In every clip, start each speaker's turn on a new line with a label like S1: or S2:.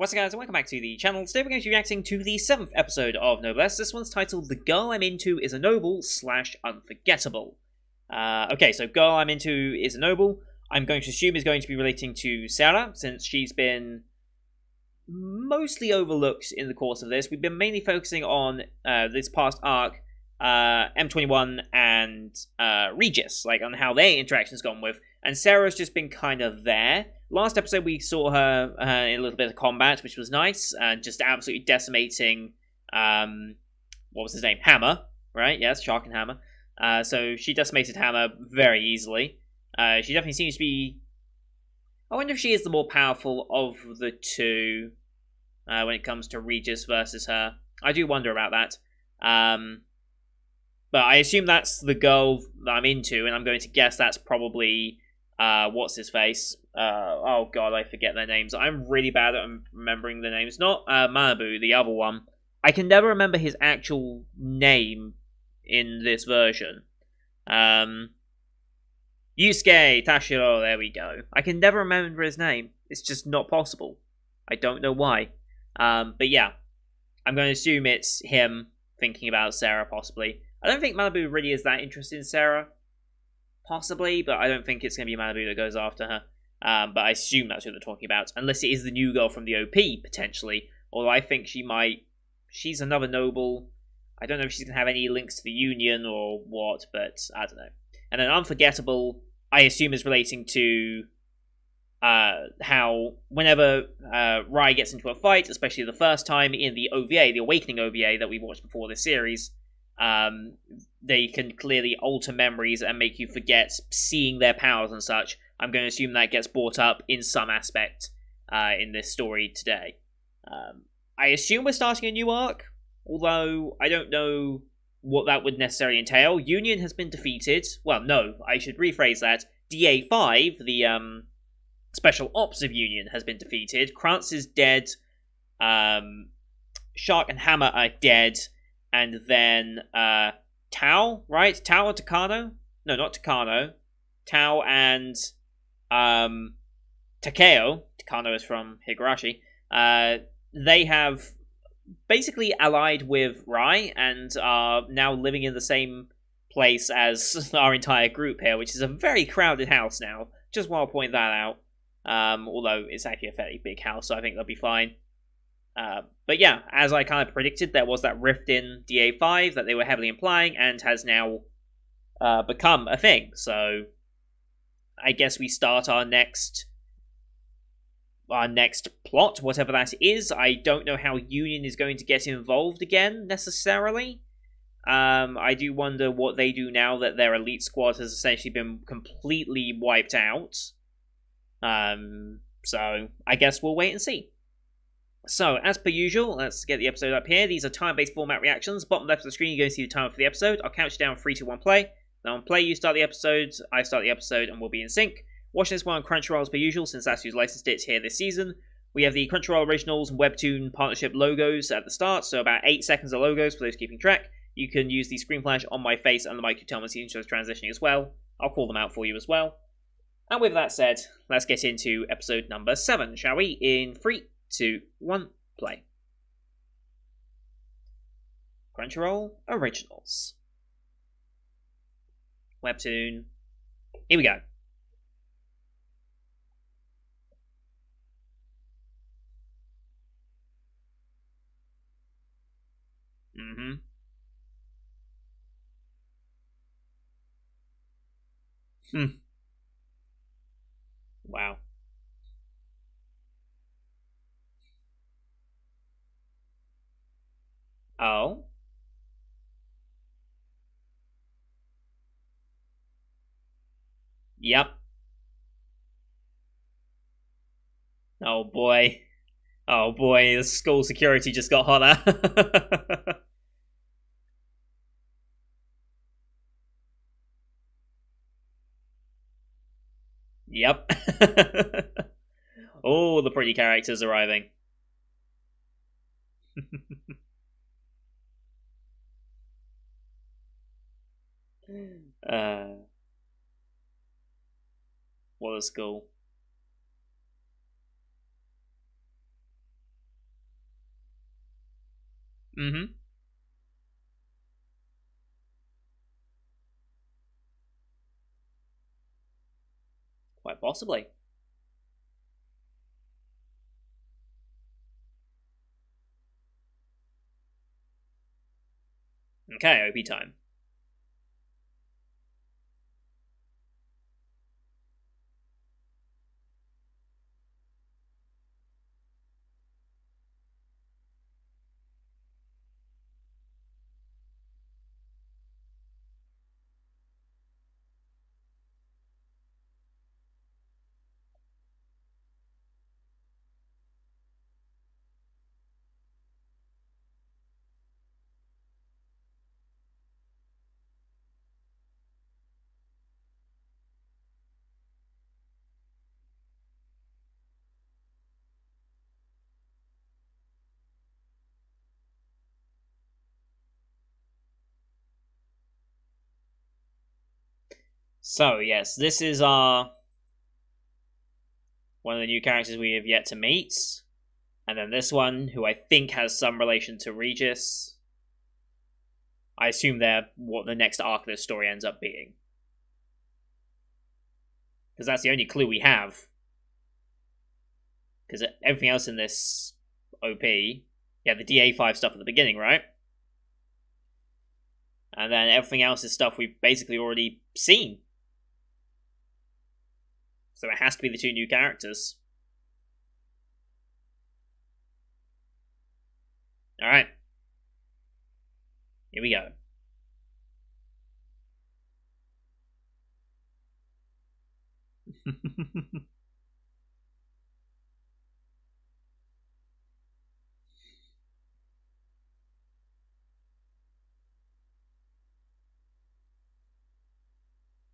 S1: What's up, guys, and welcome back to the channel. Today we're going to be reacting to the 7th episode of Noblesse. This one's titled The Girl I'm Into is a Noble / Unforgettable. Okay, so Girl I'm Into is a Noble. I'm going to assume is going to be relating to Sarah, since she's been mostly overlooked in the course of this. We've been mainly focusing on this past arc, M21 and Regis, like on how their interaction's gone with, and Sarah's just been kind of there. Last episode we saw her in a little bit of combat, which was nice, and just absolutely decimating, what was his name? Hammer, right? Yes, Shark and Hammer. So she decimated Hammer very easily. She definitely seems to be... I wonder if she is the more powerful of the two when it comes to Regis versus her. I do wonder about that. But I assume that's the girl that I'm into, and I'm going to guess that's probably... what's his face? Oh god, I forget their names. I'm really bad at remembering the names. Not Manabu, the other one. I can never remember his actual name in this version. Yusuke Tashiro, there we go. I can never remember his name. It's just not possible. I don't know why. But yeah, I'm going to assume it's him thinking about Sarah, possibly. I don't think Manabu really is that interested in Sarah. Possibly, but I don't think it's going to be Manabu that goes after her. But I assume that's who they're talking about. Unless it is the new girl from the OP, potentially. Although I think she might... She's another noble. I don't know if she's going to have any links to the Union or what, but I don't know. And then Unforgettable, I assume is relating to how whenever Rai gets into a fight, especially the first time in the OVA, the Awakening OVA that we watched before this series, they can clearly alter memories and make you forget seeing their powers and such. I'm going to assume that gets brought up in some aspect in this story today. I assume we're starting a new arc, although I don't know what that would necessarily entail. Union has been defeated. Well, no, I should rephrase that. DA5, the Special Ops of Union, has been defeated. Krantz is dead. Shark and Hammer are dead. And then Tao, right? Tao and Takano? No, not Takano. Tao and Takeo. Takano is from Higurashi. They have basically allied with Rai and are now living in the same place as our entire group here, which is a very crowded house now. Just want to point that out. Although it's actually a fairly big house, so I think they'll be fine. But yeah, as I kind of predicted, there was that rift in DA5 that they were heavily implying and has now become a thing. So I guess we start our next plot, whatever that is. I don't know how Union is going to get involved again, necessarily. I do wonder what they do now that their elite squad has essentially been completely wiped out. So I guess we'll wait and see. So, as per usual, let's get the episode up here. These are time-based format reactions. Bottom left of the screen, you're going to see the timer for the episode. I'll count you down 3, 2, 1, play. Now on play, you start the episode, I start the episode, and we'll be in sync. Watch this one on Crunchyroll as per usual, since that's who's licensed it here this season. We have the Crunchyroll Originals and Webtoon partnership logos at the start, so about 8 seconds of logos for those keeping track. You can use the screen flash on my face and the mic to tell me the intro is transitioning as well. I'll call them out for you as well. And with that said, let's get into episode number 7, shall we? In 3, 2, 1, play. Crunchyroll Originals. Webtoon. Here we go. Wow. Oh. Yep. Oh boy. Oh boy, the school security just got hotter. Yep. Oh, the pretty characters arriving. What a school. Mm-hmm. Quite possibly. Okay, OP time. So, yes, this is our one of the new characters we have yet to meet. And then this one, who I think has some relation to Regis. I assume they're what the next arc of this story ends up being. Because that's the only clue we have. Because everything else in this OP, yeah, the DA5 stuff at the beginning, right? And then everything else is stuff we've basically already seen. So it has to be the two new characters. Alright. Here we go.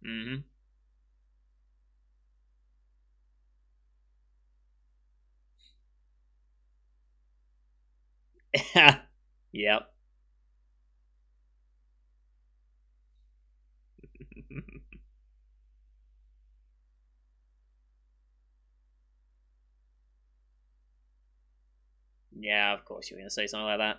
S1: Mm-hmm. Yep. Yeah, of course you were going to say something like that.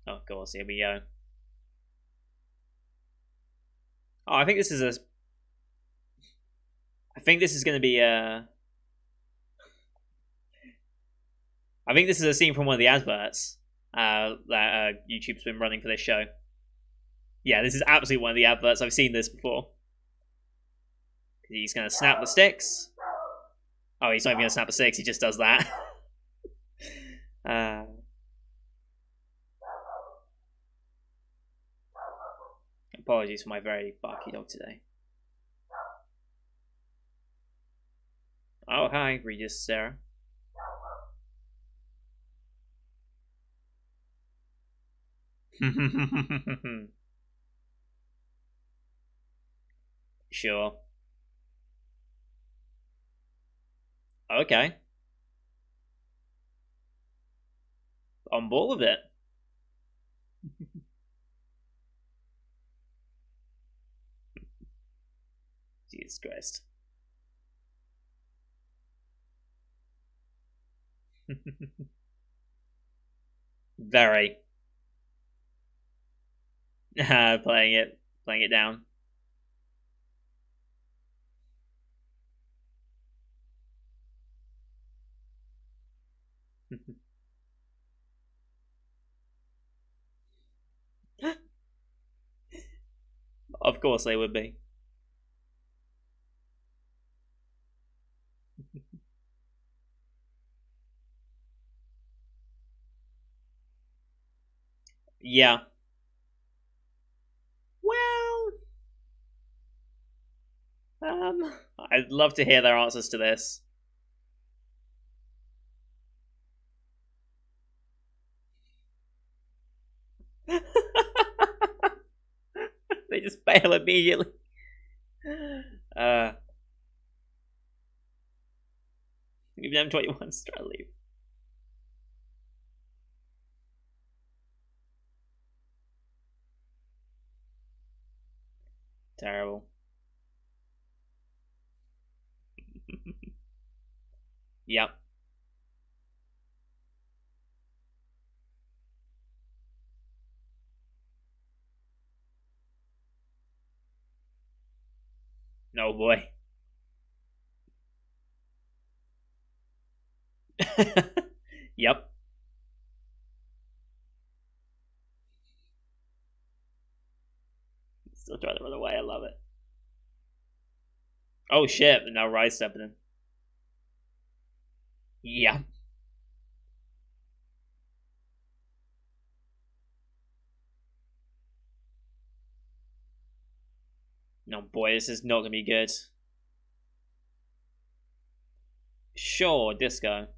S1: Oh, of course, here we go. Oh, I think this is a. I think this is going to be a. I think this is a scene from one of the adverts that YouTube's been running for this show. Yeah, this is absolutely one of the adverts. I've seen this before. He's going to snap the sticks. Oh, he's not even going to snap the sticks. He just does that. Apologies for my very barky dog today. Oh, hi, Regis, Sarah. Sure. Okay. On board with it. Jesus Christ. Very. Playing it down. Of course they would be. Yeah. Well, I'd love to hear their answers to this. They just bail immediately. Even M21's trying to leave. Terrible. Yep. No boy. Yep. Still trying to run away. I love it. Oh shit! Now Rye's stepping in. Yeah. No boy, this is not gonna be good. Sure, disco.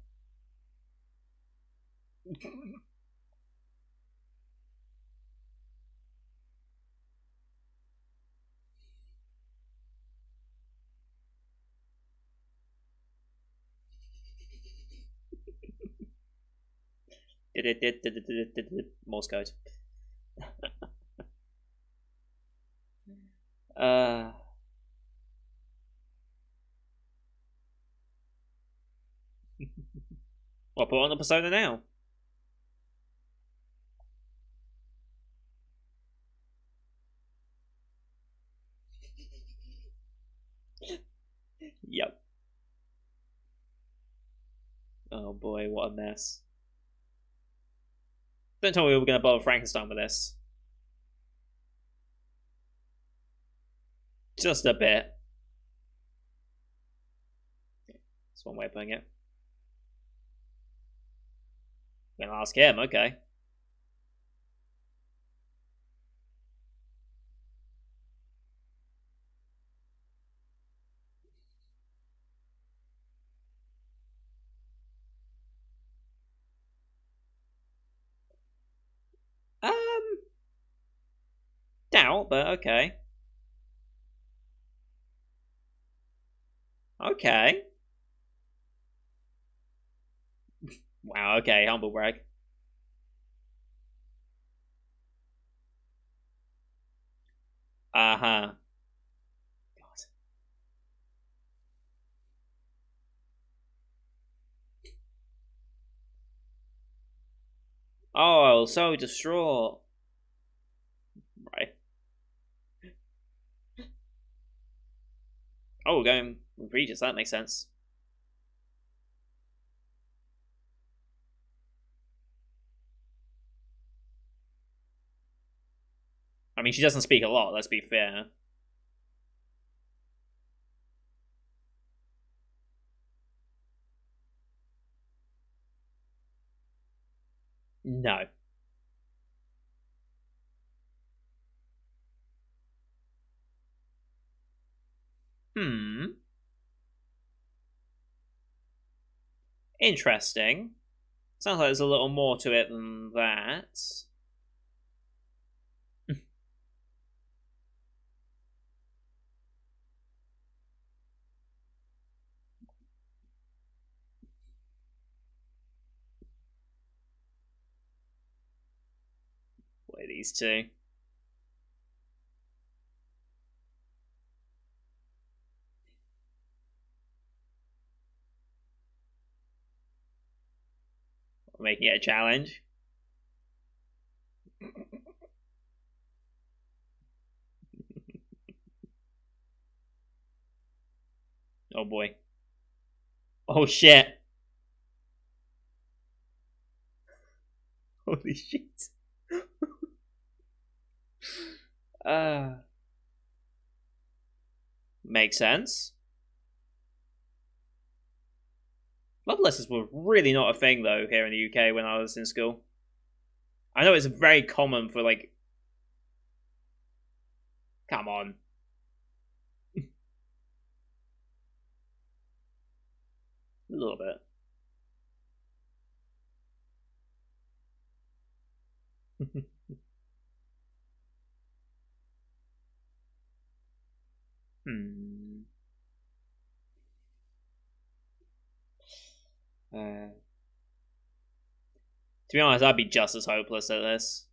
S1: Morse code. Uh. Well, put on the persona now. Yep. Oh boy, what a mess. Don't tell me we were going to bother Frankenstein with this. Just a bit. That's one way of putting it. I'm gonna ask him, okay. Doubt, but okay. Okay. Wow, okay, humble brag. Uh-huh. God. Oh, so distraught. Right. Oh, we're going with Regis, that makes sense. I mean, she doesn't speak a lot, let's be fair. No. Hmm. Interesting. Sounds like there's a little more to it than that. Boy, these two. Making it a challenge. Oh boy. Oh shit. Holy shit. uh Makes sense. Bloodlessers were really not a thing though here in the UK when I was in school. I know it's very common for like. Come on. A little bit. Hmm. To be honest, I'd be just as hopeless at this.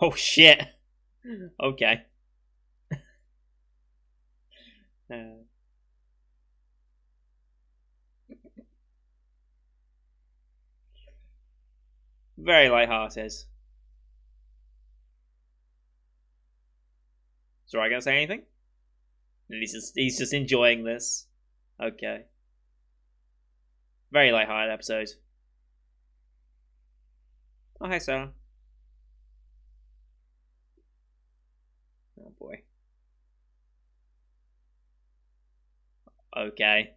S1: Oh shit. Okay. Uh, very light-hearted. Sorry, gonna say anything? He's just enjoying this. Okay. Very light-hearted episode. Oh hey Sarah. Oh boy. Okay.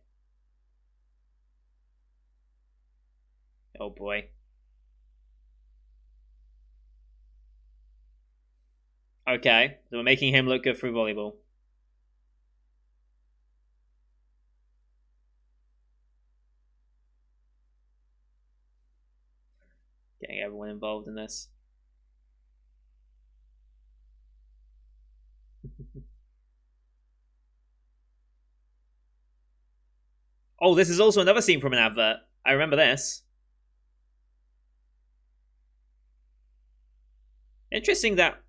S1: Oh boy. Okay. So we're making him look good through volleyball. Getting everyone involved in this. Oh, this is also another scene from an advert. I remember this. Interesting that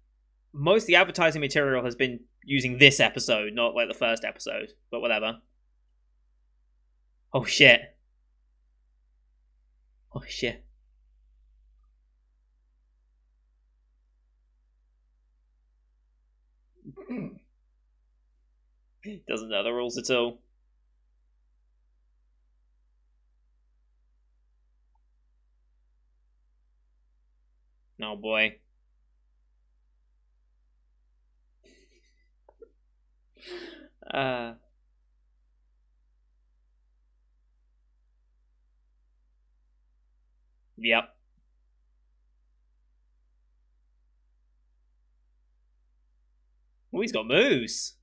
S1: most of the advertising material has been using this episode, not like the first episode, but whatever. Oh shit. Oh shit. Doesn't know the rules at all. Oh boy. Uh, yep. Oh, he's got moves.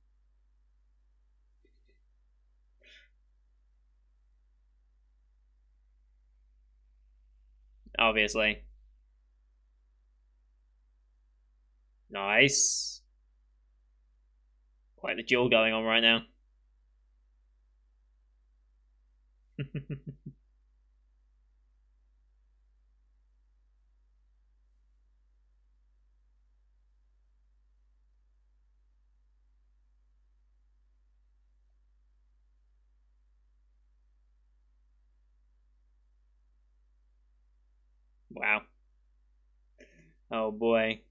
S1: Obviously. Nice. Quite the duel going on right now. Wow. Oh boy.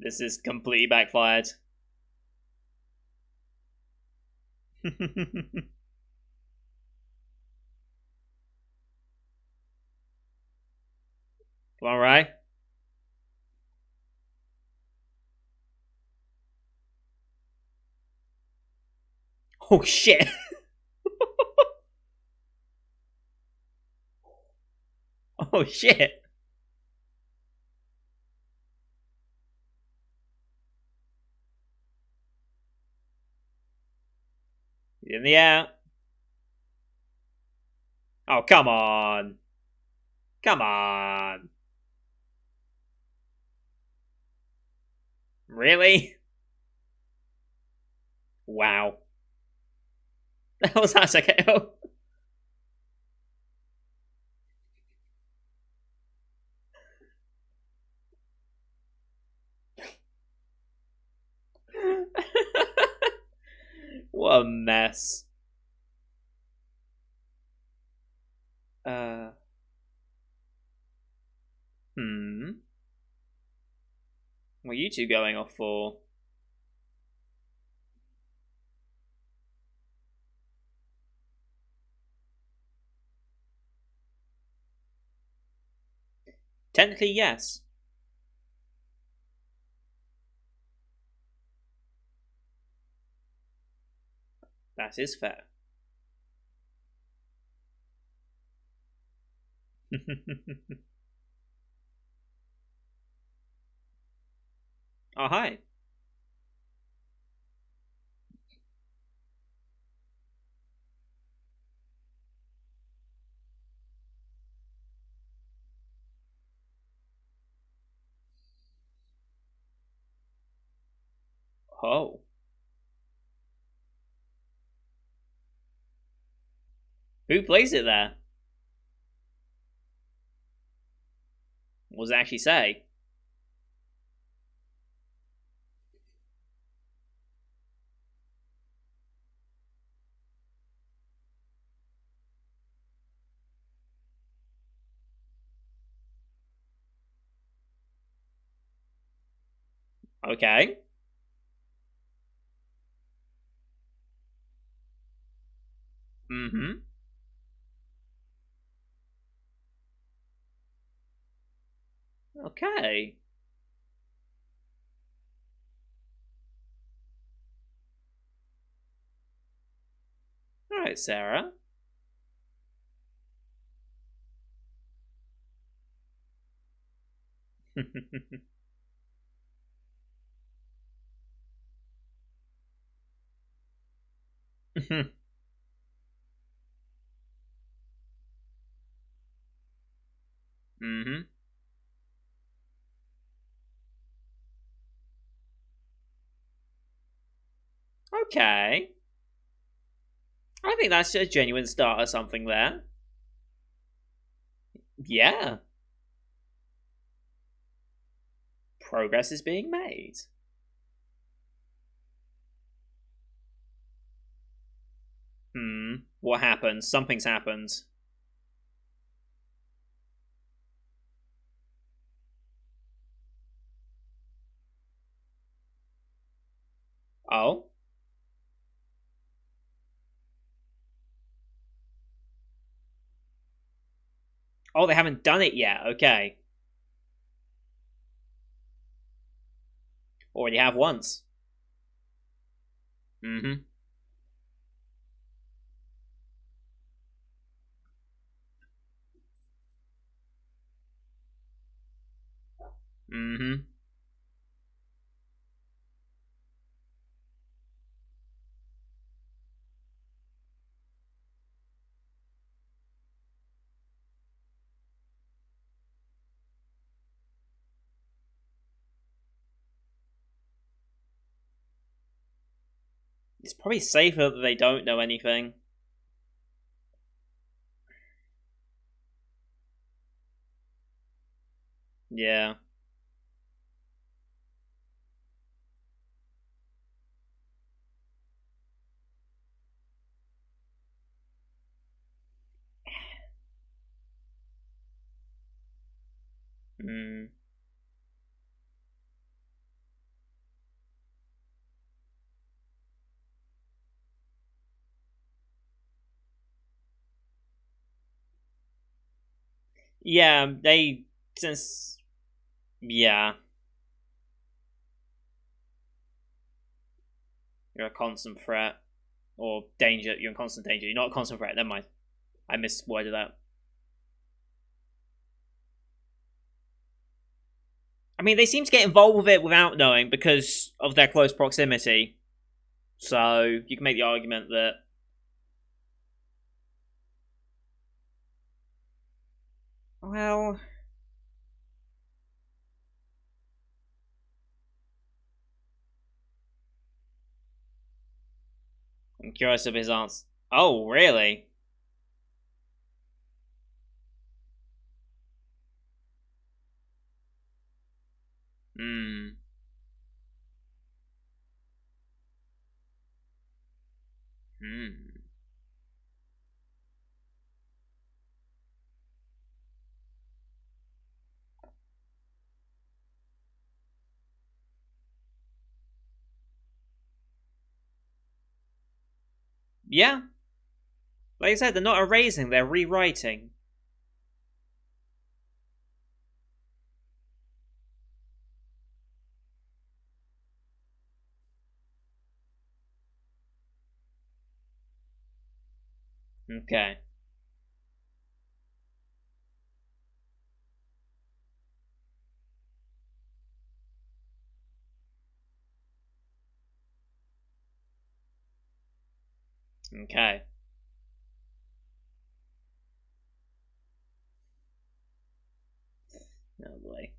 S1: This is completely backfired. All right. Oh shit. Oh shit. In the air. Oh, come on. Come on. Really? Wow. That was that okay. What a mess. Uh. Hmm. What are you two going off for? Technically, yes. That is fair. Oh, hi. Oh. Who plays it there? What does it actually say? Okay. Mm-hmm. Okay. Alright, Sarah. Mm-hmm. Okay. I think that's a genuine start of something there. Yeah. Progress is being made. What happened? Something's happened. Oh? Oh, they haven't done it yet. Okay. Already have once. Mm-hmm. Mm-hmm. It's probably safer that they don't know anything. Yeah. Mm. Yeah, they since yeah, you're a constant threat or danger. You're in constant danger. You're not a constant threat. Never mind. I misworded that. I mean, they seem to get involved with it without knowing because of their close proximity. So you can make the argument that well, I'm curious of his answer. Oh, really? Hmm. Hmm. Yeah, like I said, they're not erasing; they're rewriting. Okay. Okay. Oh boy.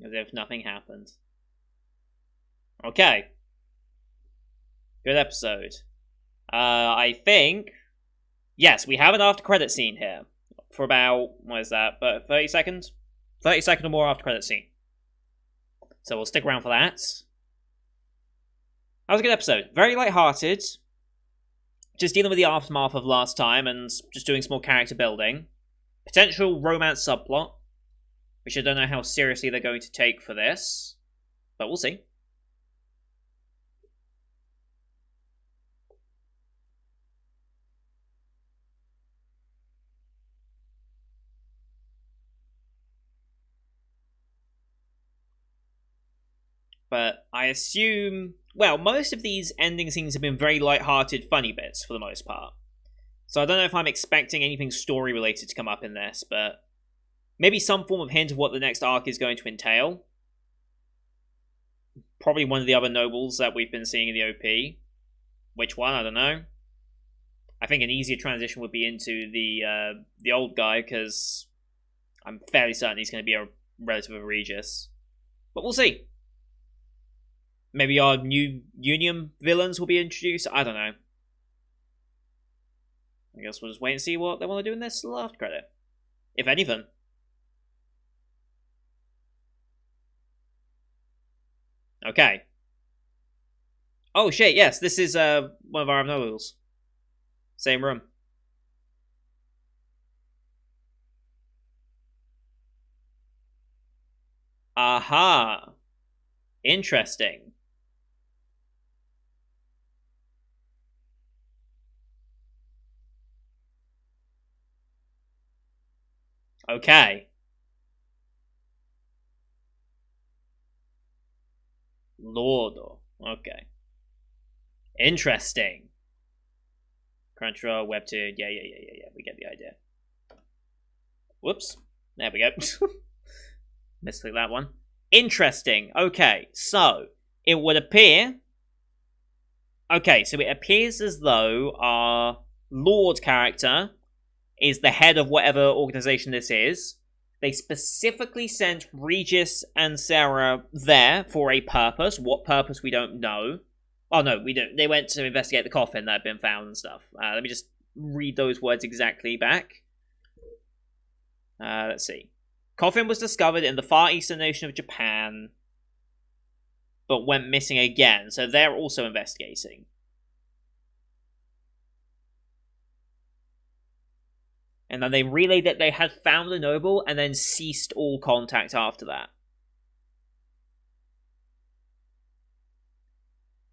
S1: As if nothing happened. Okay. Good episode. I think... Yes, we have an after-credit scene here. For about... What is that? 30 seconds? 30 seconds or more after-credit scene. So we'll stick around for that. That was a good episode. Very light-hearted. Just dealing with the aftermath of last time and just doing some more character building. Potential romance subplot, which I don't know how seriously they're going to take for this, but we'll see. But I assume... Well, most of these ending scenes have been very light-hearted, funny bits, for the most part. So I don't know if I'm expecting anything story-related to come up in this, but... Maybe some form of hint of what the next arc is going to entail. Probably one of the other nobles that we've been seeing in the OP. Which one? I don't know. I think an easier transition would be into the old guy, because I'm fairly certain he's going to be a relative of Regis. But we'll see. Maybe our new Union villains will be introduced. I don't know. I guess we'll just wait and see what they want to do in this after credit. If anything. Okay. Oh shit, yes, this is one of our nobles. Same room. Aha. Interesting. Okay. Lordo. Okay. Interesting. Crunchyroll, Webtoon. Yeah. We get the idea. Whoops. There we go. Misclick that one. Interesting. Okay, so it would appear... Okay, so it appears as though our Lord character is the head of whatever organization this is. They specifically sent Regis and Sarah there for a purpose. What purpose, we don't know. Oh, no, we don't. They went to investigate the coffin that had been found and stuff. Let me just read those words exactly back. Let's see. Coffin was discovered in the far eastern nation of Japan, but went missing again, so they're also investigating. And then they relayed that they had found a noble and then ceased all contact after that.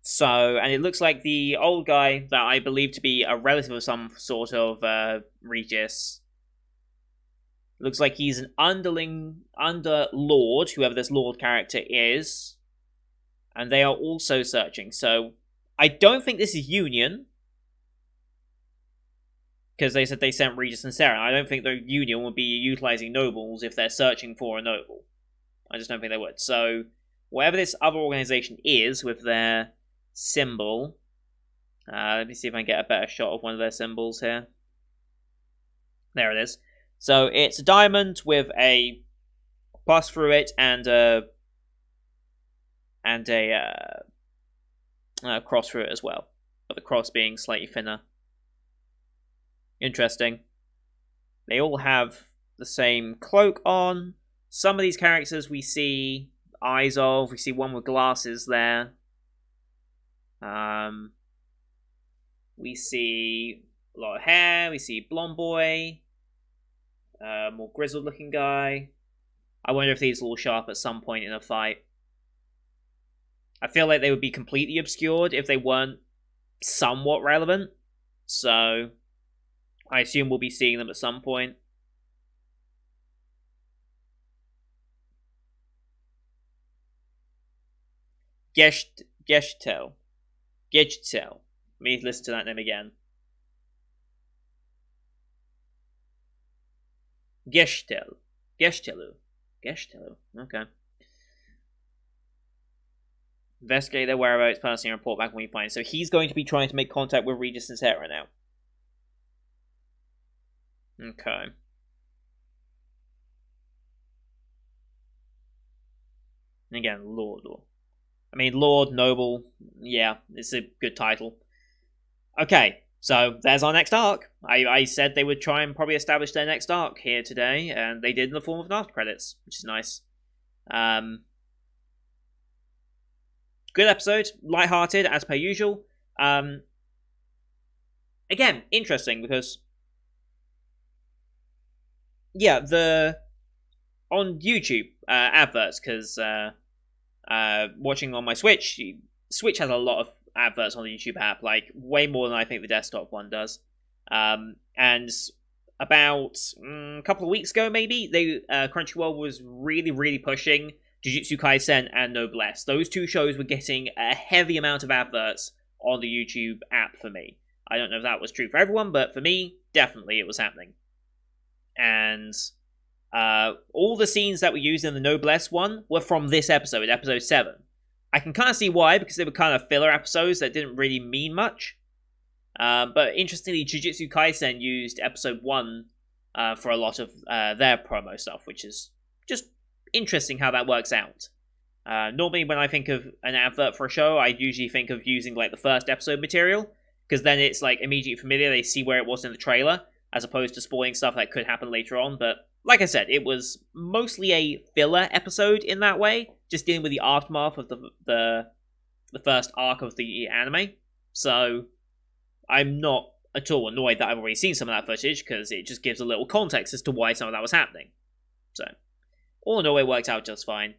S1: So, and it looks like the old guy that I believe to be a relative of some sort of Regis, looks like he's an under Lord, whoever this Lord character is, and they are also searching. So, I don't think this is Union, because they said they sent Regis and Sarah. I don't think the Union would be utilizing nobles if they're searching for a noble. I just don't think they would. So, whatever this other organization is with their symbol, let me see if I can get a better shot of one of their symbols here. There it is. So it's a diamond with a plus through it and a cross through it as well, but the cross being slightly thinner. Interesting. They all have the same cloak on. Some of these characters we see eyes of. We see one with glasses there. We see a lot of hair. We see blonde boy. More grizzled looking guy. I wonder if these will all show up at some point in a fight. I feel like they would be completely obscured if they weren't somewhat relevant. So, I assume we'll be seeing them at some point. Geshtel. Let me listen to that name again. Geshtelu. Okay. Investigate their whereabouts personally and report back when we find. So he's going to be trying to make contact with Regis and Sarah now. Okay. And again, Lord, Noble, yeah, it's a good title. Okay, so there's our next arc. I said they would try and probably establish their next arc here today, and they did in the form of an after credits, which is nice. Good episode, lighthearted as per usual. Again, interesting because, yeah, on YouTube adverts, because watching on my Switch has a lot of adverts on the YouTube app, like way more than I think the desktop one does. And about a couple of weeks ago, maybe Crunchyroll was really pushing Jujutsu Kaisen and Noblesse. Those two shows were getting a heavy amount of adverts on the YouTube app for me. I don't know if that was true for everyone, but for me, definitely it was happening. And all the scenes that were used in the Noblesse one were from this episode, episode 7. I can kind of see why, because they were kind of filler episodes that didn't really mean much. But interestingly, Jujutsu Kaisen used episode 1 for a lot of their promo stuff, which is just interesting how that works out. Normally, when I think of an advert for a show, I usually think of using like the first episode material, because then it's like immediately familiar, they see where it was in the trailer, as opposed to spoiling stuff that could happen later on. But like I said, it was mostly a filler episode in that way, just dealing with the aftermath of the first arc of the anime. So I'm not at all annoyed that I've already seen some of that footage, because it just gives a little context as to why some of that was happening. So all in all, it worked out just fine.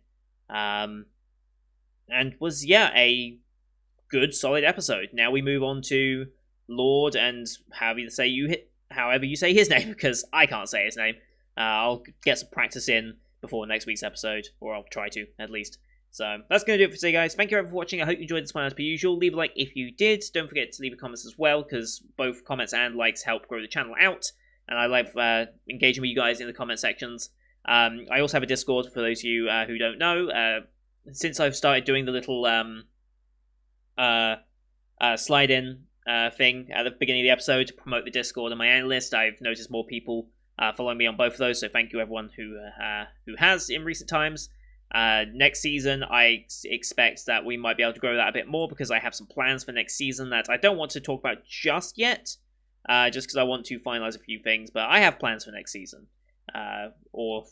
S1: And was, yeah, a good, solid episode. Now we move on to Lord, and however you say his name, because I can't say his name. I'll get some practice in before next week's episode, or I'll try to, at least. So that's going to do it for today, guys. Thank you everyone for watching. I hope you enjoyed this one as per usual. Leave a like if you did. Don't forget to leave a comments as well, because both comments and likes help grow the channel out, and I love engaging with you guys in the comment sections. I also have a Discord for those of you who don't know. Since I've started doing the little slide-in thing at the beginning of the episode to promote the Discord and my analyst, I've noticed more people following me on both of those, so thank you everyone who has in recent times. Next season, I expect that we might be able to grow that a bit more, because I have some plans for next season that I don't want to talk about just yet, just because I want to finalize a few things, but I have plans for next season, or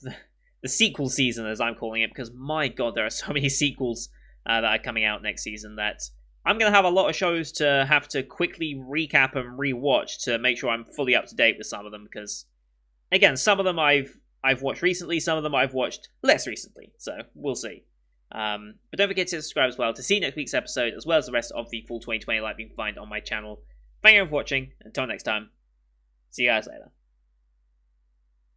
S1: the sequel season as I'm calling it, because my god, there are so many sequels that are coming out next season that I'm going to have a lot of shows to have to quickly recap and rewatch to make sure I'm fully up to date with some of them, because again, some of them I've watched recently, some of them I've watched less recently, so we'll see. But don't forget to subscribe as well to see next week's episode, as well as the rest of the full 2020 life you can find on my channel. Thank you for watching. Until next time, see you guys later.